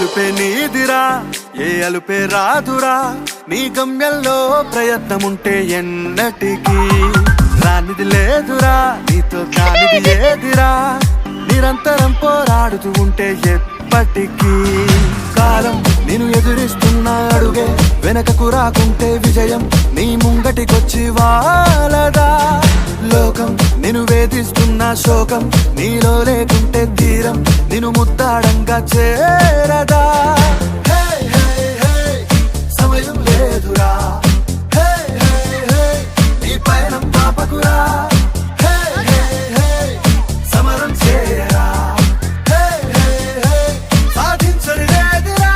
గెలుపే నీదిరా, ఏ అలుపే రాదురా, నీ గమ్యంలో ప్రయత్నముంటే ఎన్నటికీ రానిది లేదురా, నీతో కానిది ఏదిరా, నిరంతరం పోరాడుతూ ఉంటే ఎప్పటికీ. కాలం నేను ఎదురిస్తున్న అడుగే వెనకకు రాకుంటే విజయం నీ ముంగటికొచ్చి వాలదా. లోకం నేను వేధిస్తున్న శోకం నీలో లేకుంటే తీరం నేను ముద్దాడంగా చేరదా. సమయం లేదురా, నీ పయనం పాపకురా, సమరం చేయరా, సాధించని లేదురా.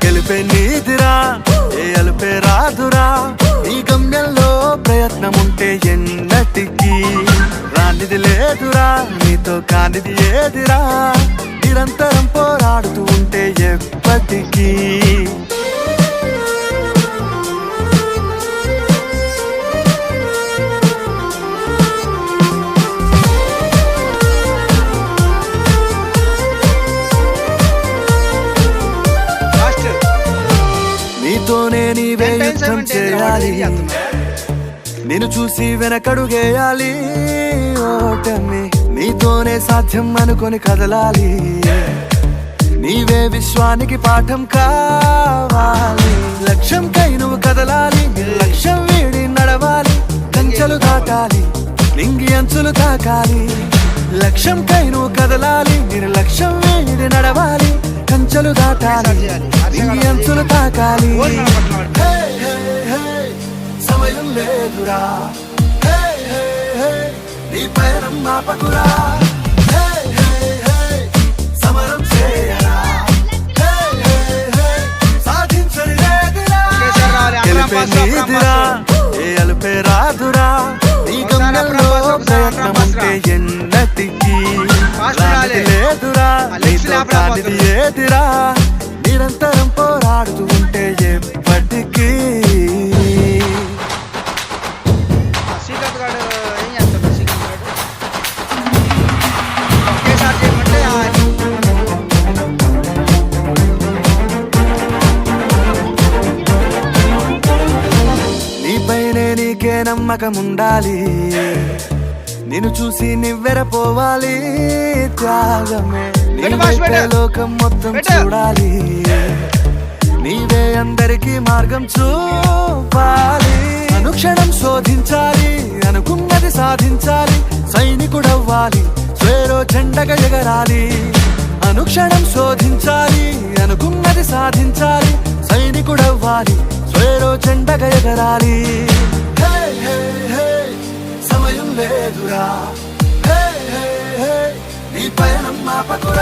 గెలిపే నీదిరా, ఏ అలుపే రాదురా, నీ గమ్యంలో ప్రయత్నముంటే ఎన్నటికీ రానిది లేదురా, నీతో కానిది ఏదిరా, నిరంతరం పోరాడుతూ ఉంటే ఎప్పటికీ. నీతోనే నీవే యుద్ధం చేయాలి, నేను చూసి వెనకడుగేయాలి. ఓటమి నీతోనే సాధ్యం అనుకొని కదలాలి, నీవే విశ్వానికి పాఠం కావాలి. లక్ష్యం కై నువ్వు కదలాలి, లక్ష్యం వీడి నడవాలి, కంచెలు దాటాలి, నింగి అంచులు తాకాలి. లక్ష్యం కై నువ్వు కదలాలి, నేను లక్ష్యం వీడి నడవాలి, కంచెలు దాటాలి, నింగి అంచులు తాకాలి. సమయం లేదురా, నీ పయనం ఆపకురా, సమరం చేయరా, సాధించని లేదురా. గెలిపే నీదిరా, ఏ అలుపే రాదురా, నీ గమ్యంలో ప్రయత్నముంటే ఎన్నటికీ రానిది లేదురా, నీతో కానిది ఏదిరా, నిరంతరం పోరాడుతూ ఉంటే ఎప్పటికీ. నీపైనే నీకే నమ్మకం ఉండాలి, నిన్ను చూసి నివ్వెరపోవాలి. త్యాగమే నీవైతే లోకం మొత్తం చూడాలి, నీవే అందరికీ మార్గం చూపాలి. అనుక్షణం శోధించాలి, అనుకున్నది సాధించాలి, సైనికుడవ్వాలి, స్వేరో జెండగా ఎగరాలి. అనుక్షణం శోధించాలి, అనుకున్నది సాధించాలి, సైనికుడవ్వాలి, స్వేరో జెండగా ఎగరాలి. సమయం లేదురా, నీ పయనం ఆపకు.